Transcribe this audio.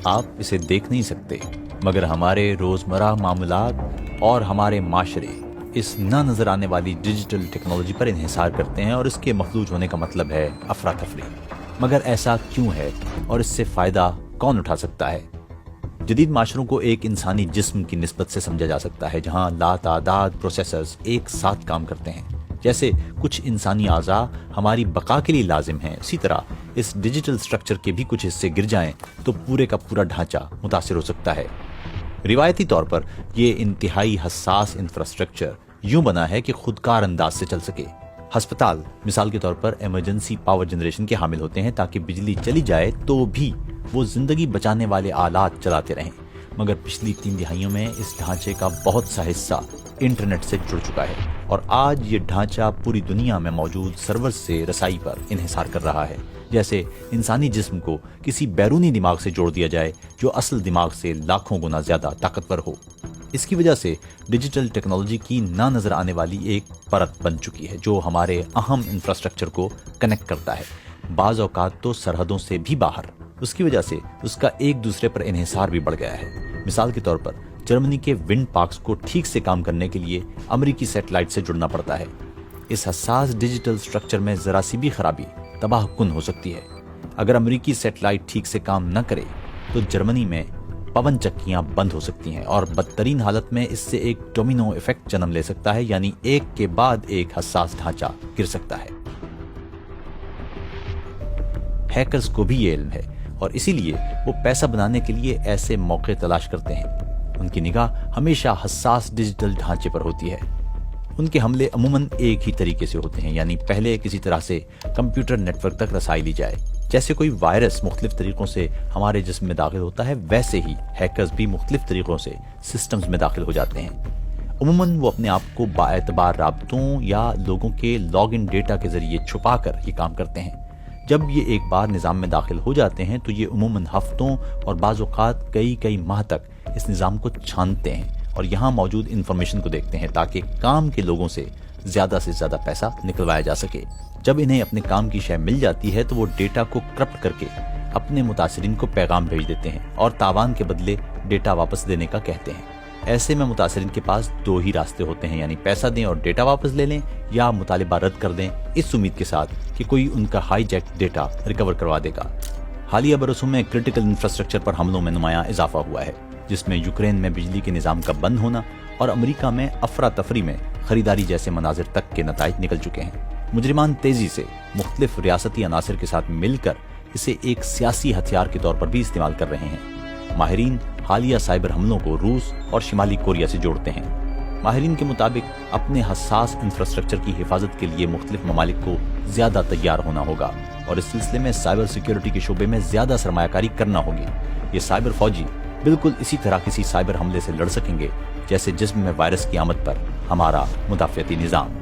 आप इसे देख नहीं सकते, मगर हमारे रोजमर्रा मामलात और हमारे माशरे इस ना नजर आने वाली डिजिटल टेक्नोलॉजी पर इन्हिसार करते हैं और इसके मखलूज होने का मतलब है अफरा तफरी। मगर ऐसा क्यों है और इससे फायदा कौन उठा सकता है? जदीद माशरों को एक इंसानी जिस्म की निस्बत से समझा जा सकता है, जहां लातादाद प्रोसेसर्स एक साथ काम करते हैं। जैसे कुछ इंसानी आज़ा हमारी बका के लिए लाजिम हैं, उसी तरह इस डिजिटल स्ट्रक्चर के भी कुछ हिस्से गिर जाएं तो पूरे का पूरा ढांचा मुतासिर हो सकता है। रिवायती तौर पर यह इंतहाई हसास इंफ्रास्ट्रक्चर यूं बना है कि खुदकार अंदाज से चल सके। अस्पताल मिसाल के तौर पर इमरजेंसी पावर जनरेशन के हामिल होते हैं ताकि बिजली चली जाए तो भी वो जिंदगी बचाने वाले आलात चलाते रहें। मगर पिछली 3 दिहाइयों में इस ढांचे का बहुत सा हिस्सा इंटरनेट से जुड़ चुका है और आज ये ढांचा पूरी दुनिया में मौजूद सर्वर से रसाई पर इन्हिसार कर रहा है। जैसे इंसानी जिस्म को किसी बैरूनी दिमाग से जोड़ दिया जाए जो असल दिमाग से लाखों गुना ज्यादा ताकतवर हो। इसकी वजह से डिजिटल टेक्नोलॉजी की ना नजर आने वाली एक परत बन चुकी है जो हमारे अहम इंफ्रास्ट्रक्चर को कनेक्ट करता है, बाज औकात तो सरहदों से भी बाहर। उसकी वजह से उसका एक दूसरे पर इन्हिसार भी बढ़ गया है। मिसाल के तौर पर जर्मनी के विंड पार्क्स को ठीक से काम करने के लिए अमेरिकी सैटेलाइट से जुड़ना पड़ता है। इस हसास डिजिटल स्ट्रक्चर में जरा सी भी खराबी तबाह कुन हो सकती है। अगर अमेरिकी सैटेलाइट ठीक से काम न करे तो जर्मनी में पवन चक्कियां बंद हो सकती हैं और बदतरीन हालत में इससे एक डोमिनो इफेक्ट जन्म ले सकता है, यानी एक के बाद एक हसास ढांचा गिर सकता है। हैकर्स को भी ये इल्म है और इसीलिए वो पैसा बनाने के लिए ऐसे मौके तलाश करते हैं। उनकी निगाह हमेशा हसास डिजिटल ढांचे पर होती है। उनके हमले अमूमन एक ही तरीके से होते हैं, यानी पहले किसी तरह से कंप्यूटर नेटवर्क तक रसाई ली जाए। जैसे कोई वायरस मुख्तलिफ तरीकों से हमारे जिस्म में दाखिल होता है, वैसे ही हैकर्स भी मुख्तलिफ तरीकों से सिस्टम्स में दाखिल हो जाते हैं। अमूमन वो अपने आप को बाएतबार राब्तों या लोगों के लॉग इन डेटा के जरिए छुपा कर ये काम करते हैं। जब ये एक बार निज़ाम में दाखिल हो जाते हैं तो ये अमूमन हफ्तों और बाज़ औक़ात कई माह तक इस निज़ाम को छानते हैं और यहाँ मौजूद इंफॉर्मेशन को देखते हैं ताकि काम के लोगों से ज़्यादा पैसा निकलवाया जा सके। जब इन्हें अपने काम की शय मिल जाती है तो वो डेटा को करप्ट करके अपने मुतासिरीन को पैगाम भेज देते हैं और तावान के बदले डेटा वापस देने का कहते हैं। ऐसे में मुतासिरीन के पास 2 ही रास्ते होते हैं, यानी पैसा दें और डेटा वापस ले लें या मुतालिबा रद्द कर दें इस उम्मीद के साथ कि कोई उनका हाईजैक डेटा रिकवर करवा देगा। हालिया बरसों में क्रिटिकल इंफ्रास्ट्रक्चर पर हमलों में नुमायां इजाफा हुआ है, जिसमें यूक्रेन में बिजली के निज़ाम का बंद होना और अमेरिका में अफरा तफरी में खरीदारी जैसे मनाजिर तक के नताइज निकल चुके हैं। मुजरिमान तेजी से मुख्तलिफ रियासती अनासिर के साथ मिलकर इसे एक सियासी हथियार के तौर पर भी इस्तेमाल कर रहे हैं। माहिरीन हालिया साइबर हमलों को रूस और शिमाली कोरिया से जोड़ते हैं। माहिरीन के मुताबिक अपने हसास इंफ्रास्ट्रक्चर की हिफाजत के लिए मुख्तलिफ ममालिक को ज्यादा तैयार होना होगा और इस सिलसिले में साइबर सिक्योरिटी के शोबे में ज्यादा सरमायाकारी करना होगी। ये साइबर फौजी बिल्कुल इसी तरह किसी साइबर हमले से लड़ सकेंगे जैसे जिस्म में वायरस की आमद पर हमारा मुदाफ़ियती निज़ाम।